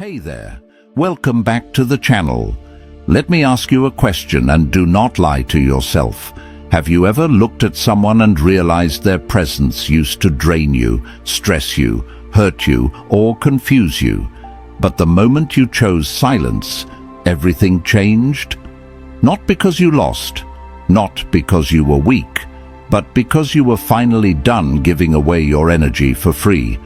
Hey there, welcome back to the channel. Let me ask you a question and do not lie to yourself. Have you ever looked at someone and realized their presence used to drain you, stress you, hurt you, or confuse you? But the moment you chose silence, everything changed? Not because you lost, not because you were weak, but because you were finally done giving away your energy for free.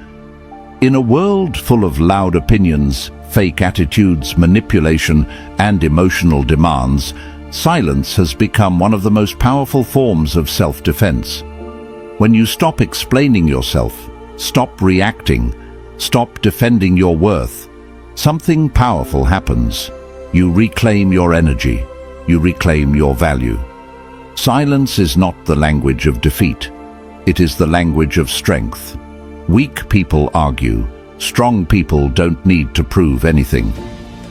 In a world full of loud opinions, fake attitudes, manipulation, and emotional demands, silence has become one of the most powerful forms of self-defense. When you stop explaining yourself, stop reacting, stop defending your worth, something powerful happens. You reclaim your energy. You reclaim your value. Silence is not the language of defeat. It is the language of strength. Weak people argue. Strong people don't need to prove anything.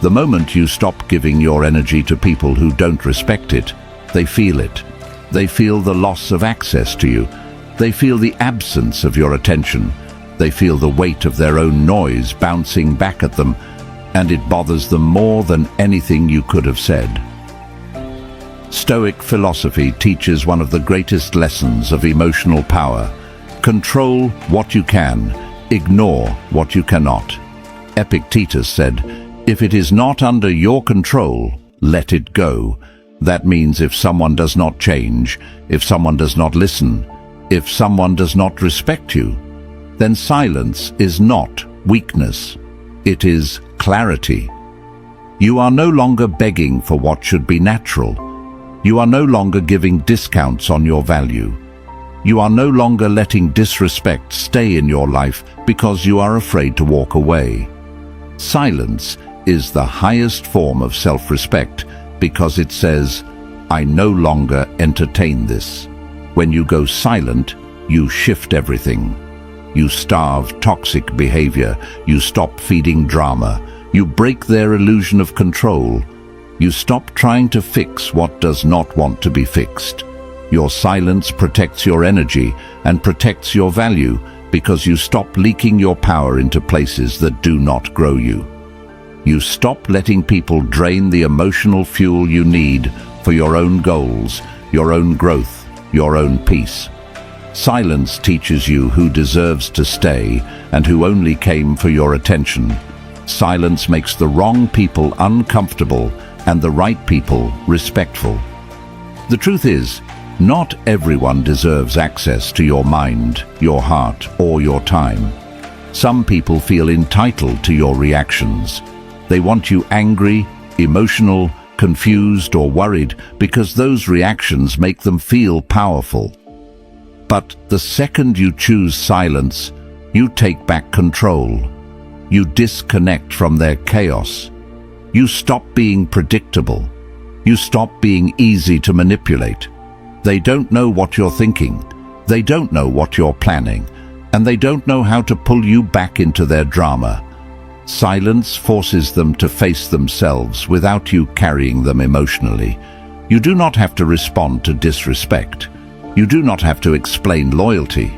The moment you stop giving your energy to people who don't respect it, they feel it. They feel the loss of access to you. They feel the absence of your attention. They feel the weight of their own noise bouncing back at them, and it bothers them more than anything you could have said. Stoic philosophy teaches one of the greatest lessons of emotional power. Control what you can, ignore what you cannot. Epictetus said, "If it is not under your control, let it go." That means if someone does not change, if someone does not listen, if someone does not respect you, then silence is not weakness. It is clarity. You are no longer begging for what should be natural. You are no longer giving discounts on your value. You are no longer letting disrespect stay in your life because you are afraid to walk away. Silence is the highest form of self-respect because it says, "I no longer entertain this." When you go silent, you shift everything. You starve toxic behavior. You stop feeding drama. You break their illusion of control. You stop trying to fix what does not want to be fixed. Your silence protects your energy and protects your value because you stop leaking your power into places that do not grow you. You stop letting people drain the emotional fuel you need for your own goals, your own growth, your own peace. Silence teaches you who deserves to stay and who only came for your attention. Silence makes the wrong people uncomfortable and the right people respectful. The truth is, not everyone deserves access to your mind, your heart, or your time. Some people feel entitled to your reactions. They want you angry, emotional, confused, or worried because those reactions make them feel powerful. But the second you choose silence, you take back control. You disconnect from their chaos. You stop being predictable. You stop being easy to manipulate. They don't know what you're thinking. They don't know what you're planning. And they don't know how to pull you back into their drama. Silence forces them to face themselves without you carrying them emotionally. You do not have to respond to disrespect. You do not have to explain loyalty.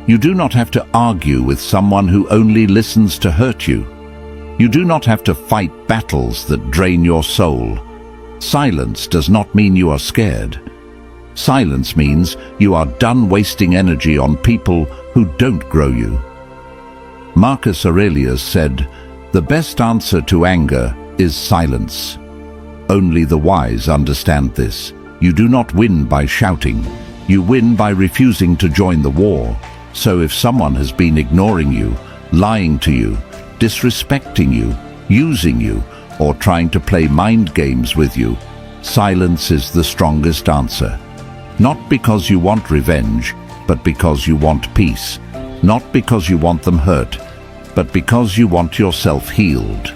You do not have to argue with someone who only listens to hurt you. You do not have to fight battles that drain your soul. Silence does not mean you are scared. Silence means you are done wasting energy on people who don't grow you. Marcus Aurelius said, "The best answer to anger is silence." Only the wise understand this. You do not win by shouting. You win by refusing to join the war. So if someone has been ignoring you, lying to you, disrespecting you, using you, or trying to play mind games with you, silence is the strongest answer. Not because you want revenge, but because you want peace. Not because you want them hurt, but because you want yourself healed.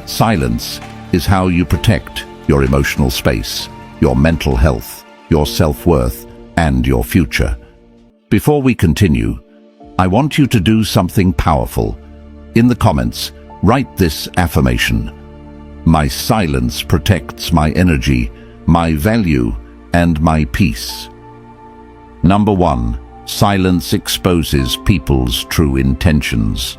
Silence is how you protect your emotional space, your mental health, your self-worth, and your future. Before we continue, I want you to do something powerful. In the comments, write this affirmation: "My silence protects my energy, my value, and my peace." Number 1. Silence exposes people's true intentions.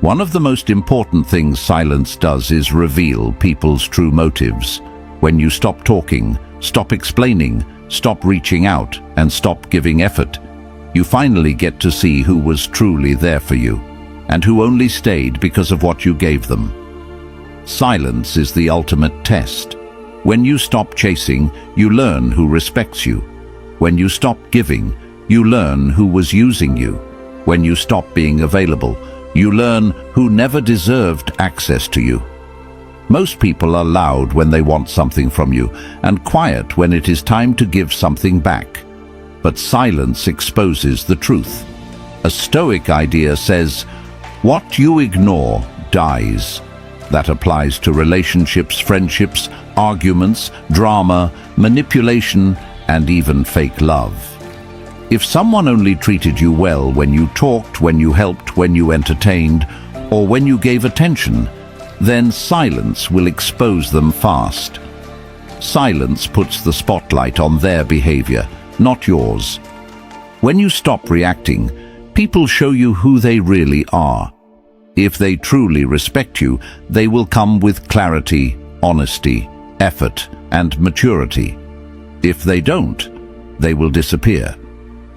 One of the most important things silence does is reveal people's true motives. When you stop talking, stop explaining, stop reaching out, and stop giving effort, you finally get to see who was truly there for you, and who only stayed because of what you gave them. Silence is the ultimate test. When you stop chasing, you learn who respects you. When you stop giving, you learn who was using you. When you stop being available, you learn who never deserved access to you. Most people are loud when they want something from you, and quiet when it is time to give something back. But silence exposes the truth. A Stoic idea says, "What you ignore dies." That applies to relationships, friendships, arguments, drama, manipulation, and even fake love. If someone only treated you well when you talked, when you helped, when you entertained, or when you gave attention, then silence will expose them fast. Silence puts the spotlight on their behavior, not yours. When you stop reacting, people show you who they really are. If they truly respect you, they will come with clarity, honesty, effort, and maturity. If they don't, they will disappear.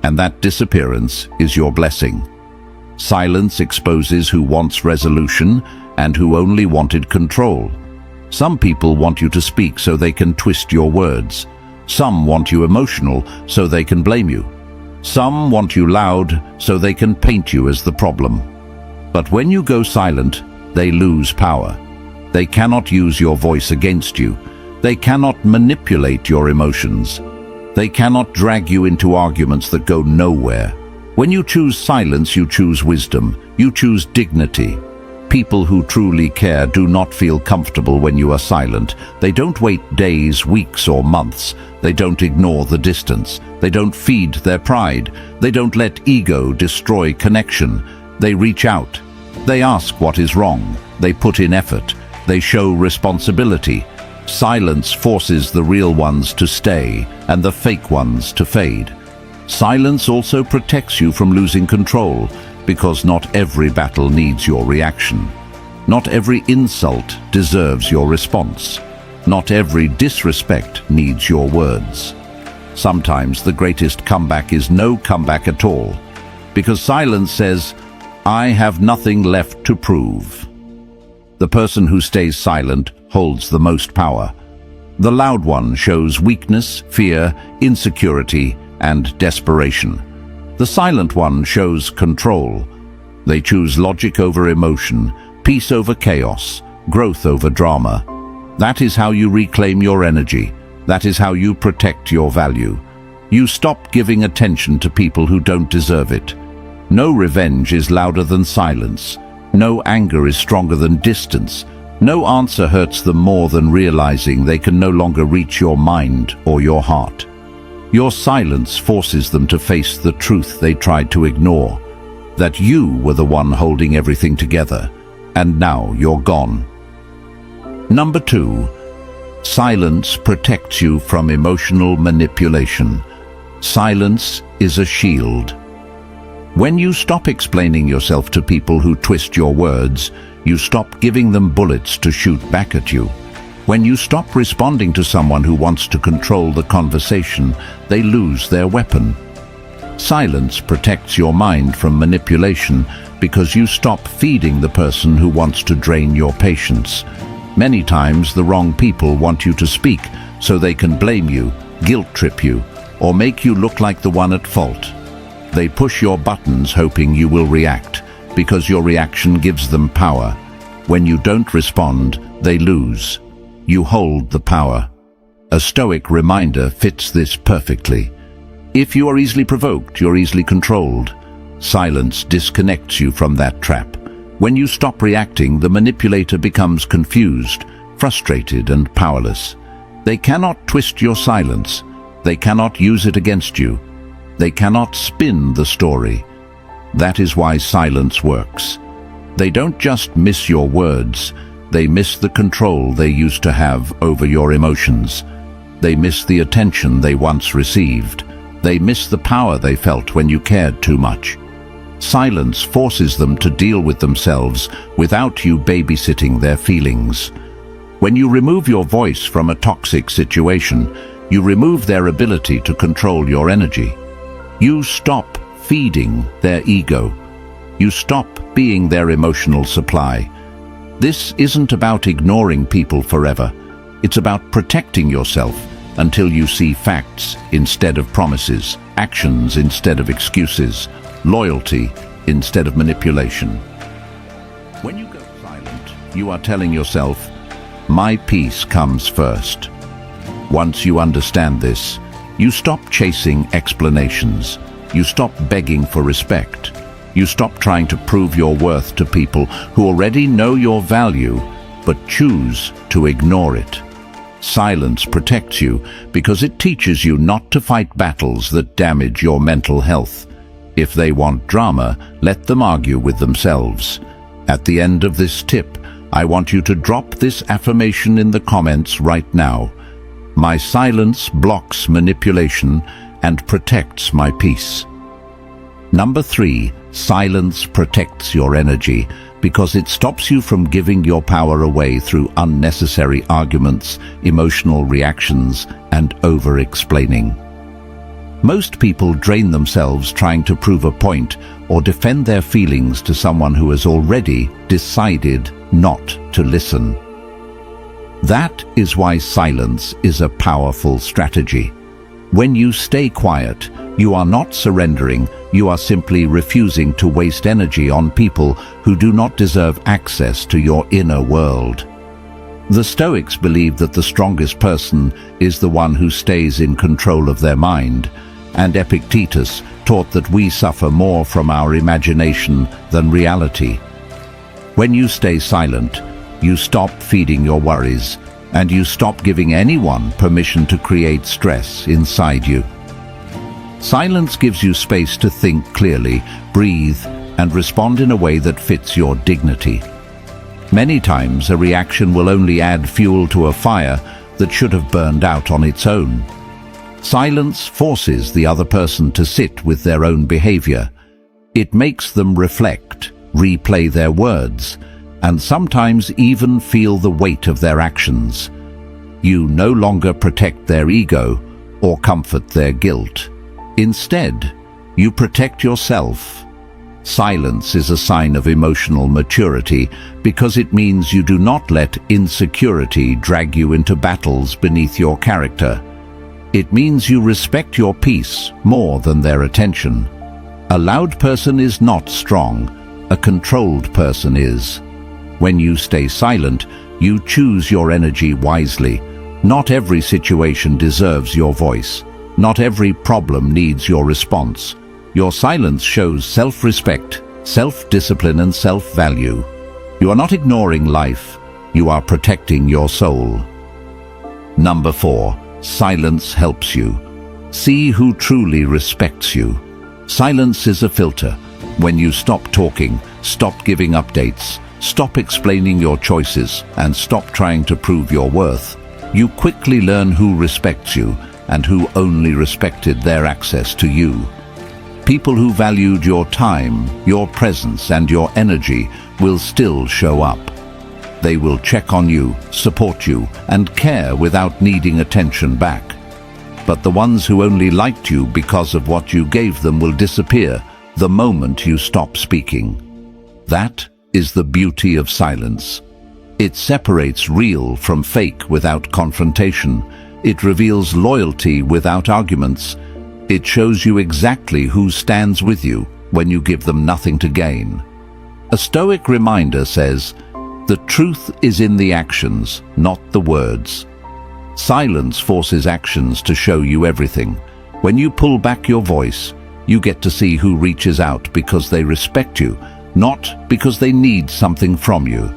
And that disappearance is your blessing. Silence exposes who wants resolution and who only wanted control. Some people want you to speak so they can twist your words. Some want you emotional so they can blame you. Some want you loud so they can paint you as the problem. But when you go silent, they lose power. They cannot use your voice against you. They cannot manipulate your emotions. They cannot drag you into arguments that go nowhere. When you choose silence, you choose wisdom. You choose dignity. People who truly care do not feel comfortable when you are silent. They don't wait days, weeks, or months. They don't ignore the distance. They don't feed their pride. They don't let ego destroy connection. They reach out. They ask what is wrong. They put in effort. They show responsibility. Silence forces the real ones to stay and the fake ones to fade. Silence also protects you from losing control, because not every battle needs your reaction. Not every insult deserves your response. Not every disrespect needs your words. Sometimes the greatest comeback is no comeback at all, because silence says, "I have nothing left to prove." The person who stays silent holds the most power. The loud one shows weakness, fear, insecurity, and desperation. The silent one shows control. They choose logic over emotion, peace over chaos, growth over drama. That is how you reclaim your energy. That is how you protect your value. You stop giving attention to people who don't deserve it. No revenge is louder than silence. No anger is stronger than distance. No answer hurts them more than realizing they can no longer reach your mind or your heart. Your silence forces them to face the truth they tried to ignore, that you were the one holding everything together, and now you're gone. Number 2, silence protects you from emotional manipulation. Silence is a shield. When you stop explaining yourself to people who twist your words, you stop giving them bullets to shoot back at you. When you stop responding to someone who wants to control the conversation, they lose their weapon. Silence protects your mind from manipulation because you stop feeding the person who wants to drain your patience. Many times the wrong people want you to speak so they can blame you, guilt-trip you, or make you look like the one at fault. They push your buttons hoping you will react, because your reaction gives them power. When you don't respond, they lose. You hold the power. A Stoic reminder fits this perfectly. If you are easily provoked, you're easily controlled. Silence disconnects you from that trap. When you stop reacting, the manipulator becomes confused, frustrated, and powerless. They cannot twist your silence. They cannot use it against you. They cannot spin the story. That is why silence works. They don't just miss your words, they miss the control they used to have over your emotions. They miss the attention they once received. They miss the power they felt when you cared too much. Silence forces them to deal with themselves without you babysitting their feelings. When you remove your voice from a toxic situation, you remove their ability to control your energy. You stop feeding their ego. You stop being their emotional supply. This isn't about ignoring people forever. It's about protecting yourself until you see facts instead of promises, actions instead of excuses, loyalty instead of manipulation. When you go silent, you are telling yourself, my peace comes first. Once you understand this, you stop chasing explanations. You stop begging for respect. You stop trying to prove your worth to people who already know your value, but choose to ignore it. Silence protects you because it teaches you not to fight battles that damage your mental health. If they want drama, let them argue with themselves. At the end of this tip, I want you to drop this affirmation in the comments right now. My silence blocks manipulation and protects my peace. Number 3, silence protects your energy because it stops you from giving your power away through unnecessary arguments, emotional reactions, and over-explaining. Most people drain themselves trying to prove a point or defend their feelings to someone who has already decided not to listen. That is why silence is a powerful strategy. When you stay quiet, you are not surrendering, you are simply refusing to waste energy on people who do not deserve access to your inner world. The Stoics believed that the strongest person is the one who stays in control of their mind, and Epictetus taught that we suffer more from our imagination than reality. When you stay silent, you stop feeding your worries, and you stop giving anyone permission to create stress inside you. Silence gives you space to think clearly, breathe, and respond in a way that fits your dignity. Many times, a reaction will only add fuel to a fire that should have burned out on its own. Silence forces the other person to sit with their own behavior. It makes them reflect, replay their words, and sometimes even feel the weight of their actions. You no longer protect their ego or comfort their guilt. Instead, you protect yourself. Silence is a sign of emotional maturity because it means you do not let insecurity drag you into battles beneath your character. It means you respect your peace more than their attention. A loud person is not strong, a controlled person is. When you stay silent, you choose your energy wisely. Not every situation deserves your voice. Not every problem needs your response. Your silence shows self-respect, self-discipline, and self-value. You are not ignoring life, you are protecting your soul. Number 4, silence helps you. See who truly respects you. Silence is a filter. When you stop talking, stop giving updates, stop explaining your choices, and stop trying to prove your worth, you quickly learn who respects you and who only respected their access to you. People who valued your time, your presence, and your energy will still show up. They will check on you, support you, and care without needing attention back. But the ones who only liked you because of what you gave them will disappear the moment you stop speaking. That is the beauty of silence. It separates real from fake without confrontation. It reveals loyalty without arguments. It shows you exactly who stands with you when you give them nothing to gain. A Stoic reminder says, "The truth is in the actions, not the words." Silence forces actions to show you everything. When you pull back your voice, you get to see who reaches out because they respect you, not because they need something from you.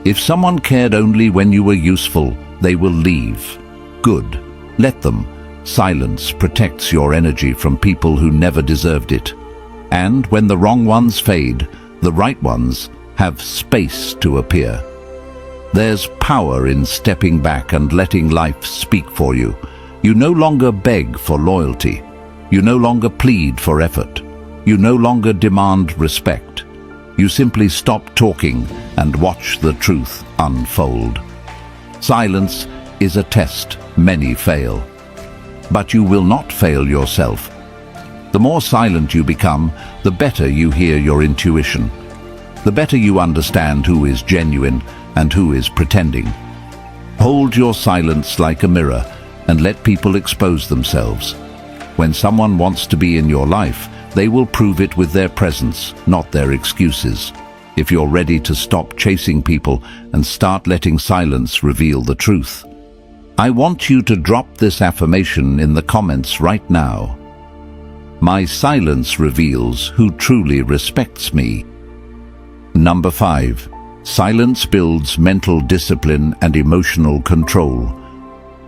If someone cared only when you were useful, they will leave. Good. Let them. Silence protects your energy from people who never deserved it. And when the wrong ones fade, the right ones have space to appear. There's power in stepping back and letting life speak for you. You no longer beg for loyalty. You no longer plead for effort. You no longer demand respect. You simply stop talking and watch the truth unfold. Silence is a test many fail. But you will not fail yourself. The more silent you become, the better you hear your intuition. The better you understand who is genuine and who is pretending. Hold your silence like a mirror and let people expose themselves. When someone wants to be in your life, they will prove it with their presence, not their excuses. If you're ready to stop chasing people and start letting silence reveal the truth, I want you to drop this affirmation in the comments right now. My silence reveals who truly respects me. Number 5. Silence builds mental discipline and emotional control.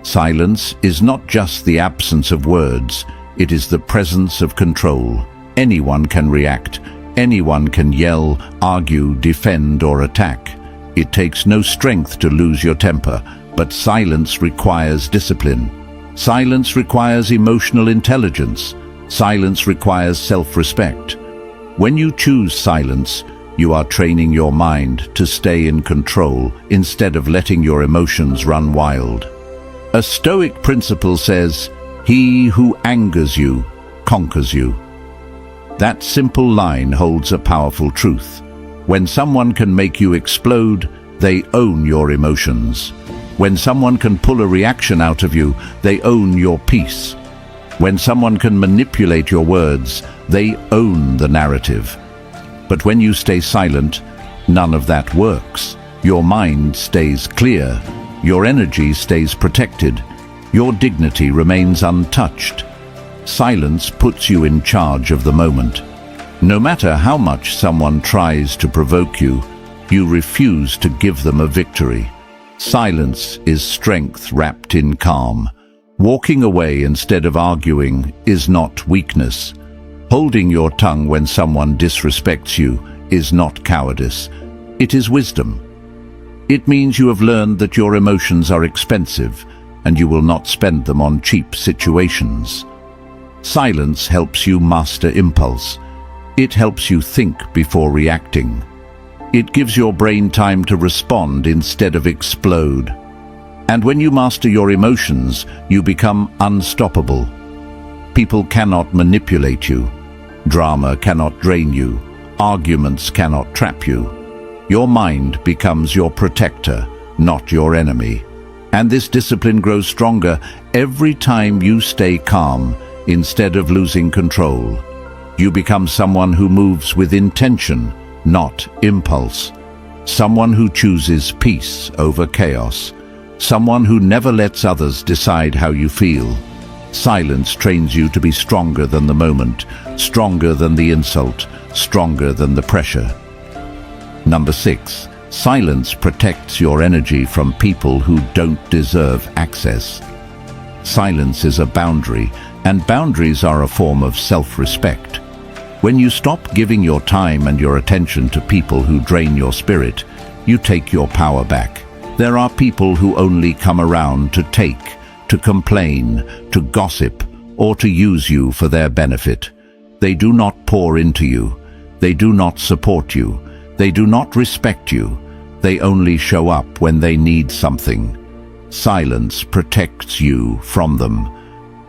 Silence is not just the absence of words, it is the presence of control. Anyone can react. Anyone can yell, argue, defend, or attack. It takes no strength to lose your temper, but silence requires discipline. Silence requires emotional intelligence. Silence requires self-respect. When you choose silence, you are training your mind to stay in control instead of letting your emotions run wild. A Stoic principle says, "He who angers you, conquers you." That simple line holds a powerful truth. When someone can make you explode, they own your emotions. When someone can pull a reaction out of you, they own your peace. When someone can manipulate your words, they own the narrative. But when you stay silent, none of that works. Your mind stays clear. Your energy stays protected. Your dignity remains untouched. Silence puts you in charge of the moment. No matter how much someone tries to provoke you, you refuse to give them a victory. Silence is strength wrapped in calm. Walking away instead of arguing is not weakness. Holding your tongue when someone disrespects you is not cowardice. It is wisdom. It means you have learned that your emotions are expensive and you will not spend them on cheap situations. Silence helps you master impulse. It helps you think before reacting. It gives your brain time to respond instead of explode. And when you master your emotions, you become unstoppable. People cannot manipulate you. Drama cannot drain you. Arguments cannot trap you. Your mind becomes your protector, not your enemy. And this discipline grows stronger every time you stay calm instead of losing control. You become someone who moves with intention, not impulse. Someone who chooses peace over chaos. Someone who never lets others decide how you feel. Silence trains you to be stronger than the moment, stronger than the insult, stronger than the pressure. Number 6. Silence protects your energy from people who don't deserve access. Silence is a boundary, and boundaries are a form of self-respect. When you stop giving your time and your attention to people who drain your spirit, you take your power back. There are people who only come around to take, to complain, to gossip, or to use you for their benefit. They do not pour into you. They do not support you. They do not respect you. They only show up when they need something. Silence protects you from them.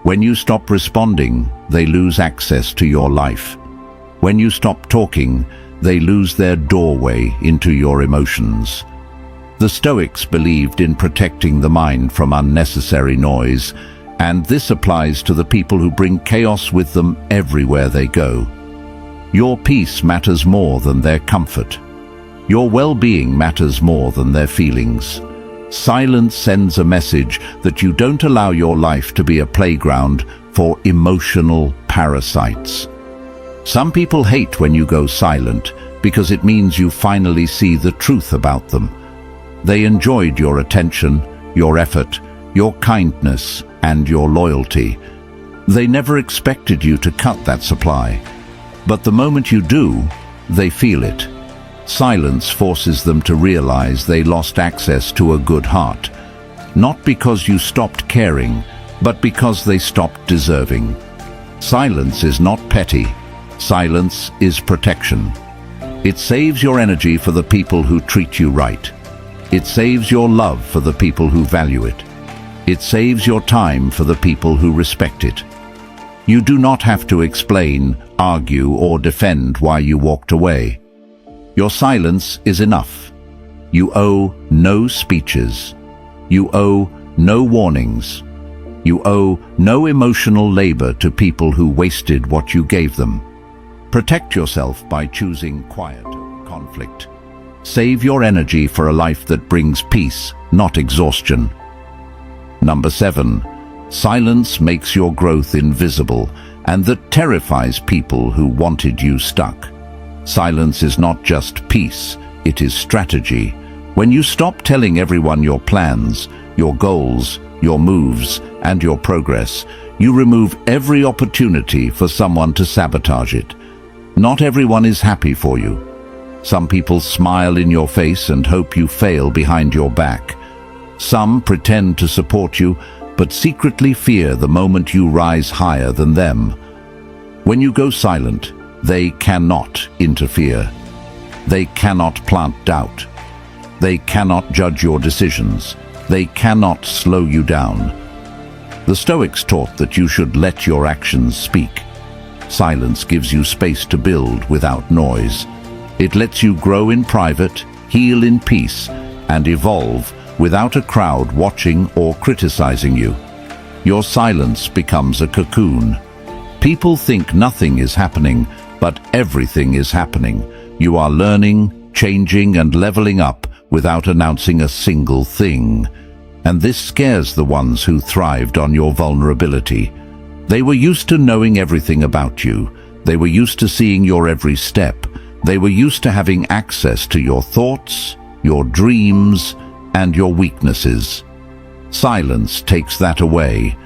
When you stop responding, they lose access to your life. When you stop talking, they lose their doorway into your emotions. The Stoics believed in protecting the mind from unnecessary noise, and this applies to the people who bring chaos with them everywhere they go. Your peace matters more than their comfort. Your well-being matters more than their feelings. Silence sends a message that you don't allow your life to be a playground for emotional parasites. Some people hate when you go silent because it means you finally see the truth about them. They enjoyed your attention, your effort, your kindness, and your loyalty. They never expected you to cut that supply. But the moment you do, they feel it. Silence forces them to realize they lost access to a good heart, not because you stopped caring, but because they stopped deserving. Silence is not petty. Silence is protection. It saves your energy for the people who treat you right. It saves your love for the people who value it. It saves your time for the people who respect it. You do not have to explain, argue, or defend why you walked away. Your silence is enough. You owe no speeches. You owe no warnings. You owe no emotional labor to people who wasted what you gave them. Protect yourself by choosing quiet over conflict. Save your energy for a life that brings peace, not exhaustion. Number 7. Silence makes your growth invisible, and that terrifies people who wanted you stuck. Silence is not just peace, it is strategy. When you stop telling everyone your plans, your goals, your moves, and your progress, you remove every opportunity for someone to sabotage it. Not everyone is happy for you. Some people smile in your face and hope you fail behind your back. Some pretend to support you, but secretly fear the moment you rise higher than them. When you go silent, they cannot interfere. They cannot plant doubt. They cannot judge your decisions. They cannot slow you down. The Stoics taught that you should let your actions speak. Silence gives you space to build without noise. It lets you grow in private, heal in peace, and evolve without a crowd watching or criticizing you. Your silence becomes a cocoon. People think nothing is happening, but everything is happening. You are learning, changing, and leveling up without announcing a single thing. And this scares the ones who thrived on your vulnerability. They were used to knowing everything about you. They were used to seeing your every step. They were used to having access to your thoughts, your dreams, and your weaknesses. Silence takes that away.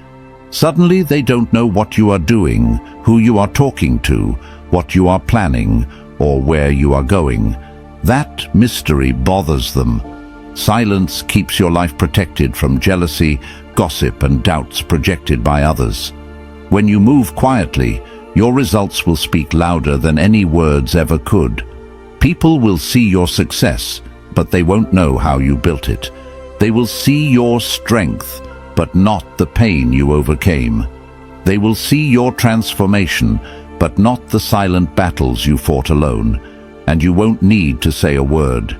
Suddenly they don't know what you are doing, who you are talking to, what you are planning, or where you are going. That mystery bothers them. Silence keeps your life protected from jealousy, gossip, and doubts projected by others. When you move quietly, your results will speak louder than any words ever could. People will see your success, but they won't know how you built it. They will see your strength, but not the pain you overcame. They will see your transformation, but not the silent battles you fought alone. And you won't need to say a word.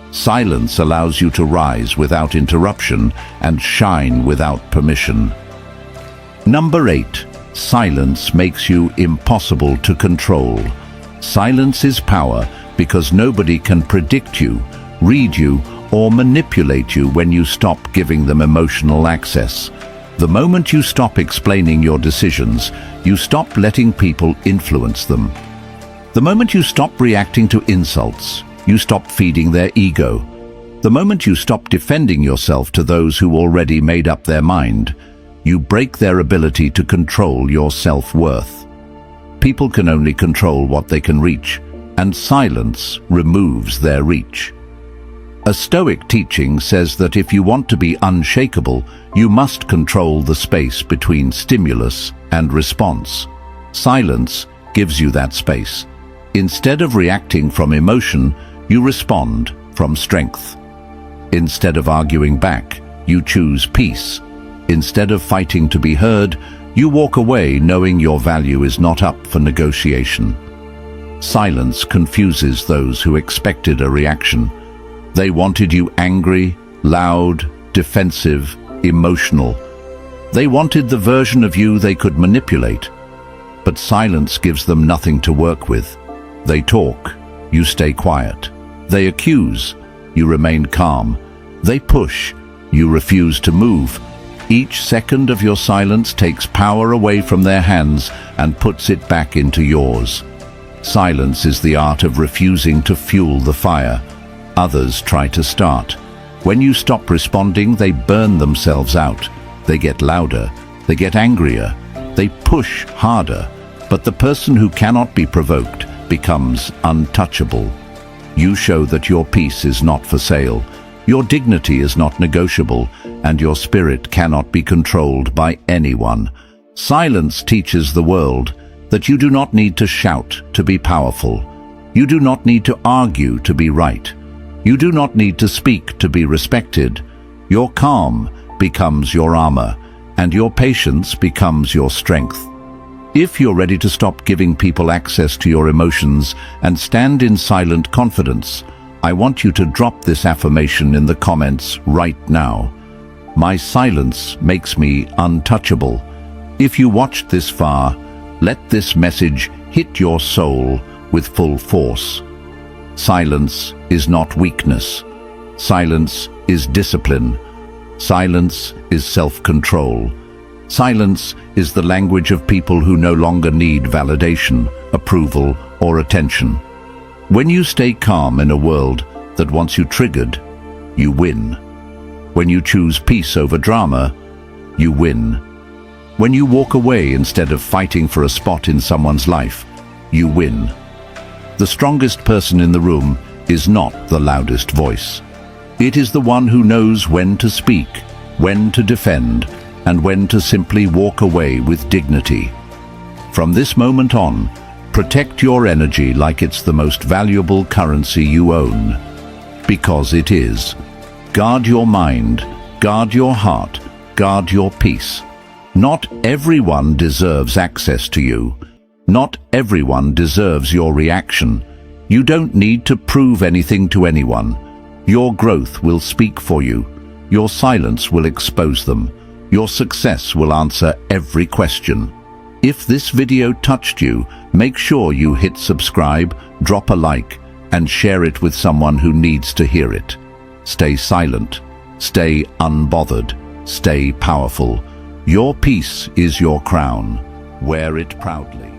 Silence allows you to rise without interruption and shine without permission. Number 8. Silence makes you impossible to control. Silence is power because nobody can predict you, read you, or manipulate you when you stop giving them emotional access. The moment you stop explaining your decisions, you stop letting people influence them. The moment you stop reacting to insults, you stop feeding their ego. The moment you stop defending yourself to those who already made up their mind, you break their ability to control your self-worth. People can only control what they can reach, and silence removes their reach. A Stoic teaching says that if you want to be unshakable, you must control the space between stimulus and response. Silence gives you that space. Instead of reacting from emotion, you respond from strength. Instead of arguing back, you choose peace. Instead of fighting to be heard, you walk away knowing your value is not up for negotiation. Silence confuses those who expected a reaction. They wanted you angry, loud, defensive, emotional. They wanted the version of you they could manipulate. But silence gives them nothing to work with. They talk, you stay quiet. They accuse, you remain calm. They push, you refuse to move. Each second of your silence takes power away from their hands and puts it back into yours. Silence is the art of refusing to fuel the fire. Others try to start. When you stop responding, they burn themselves out. They get louder. They get angrier. They push harder. But the person who cannot be provoked becomes untouchable. You show that your peace is not for sale. Your dignity is not negotiable, and your spirit cannot be controlled by anyone. Silence teaches the world that you do not need to shout to be powerful. You do not need to argue to be right. You do not need to speak to be respected. Your calm becomes your armor, and your patience becomes your strength. If you're ready to stop giving people access to your emotions and stand in silent confidence, I want you to drop this affirmation in the comments right now. My silence makes me untouchable. If you watched this far, let this message hit your soul with full force. Silence is not weakness. Silence is discipline. Silence is self-control. Silence is the language of people who no longer need validation, approval, or attention. When you stay calm in a world that wants you triggered, you win. When you choose peace over drama, you win. When you walk away instead of fighting for a spot in someone's life, you win. The strongest person in the room is not the loudest voice. It is the one who knows when to speak, when to defend, and when to simply walk away with dignity. From this moment on, protect your energy like it's the most valuable currency you own. Because it is. Guard your mind, guard your heart, guard your peace. Not everyone deserves access to you. Not everyone deserves your reaction. You don't need to prove anything to anyone. Your growth will speak for you. Your silence will expose them. Your success will answer every question. If this video touched you, make sure you hit subscribe, drop a like, and share it with someone who needs to hear it. Stay silent. Stay unbothered. Stay powerful. Your peace is your crown. Wear it proudly.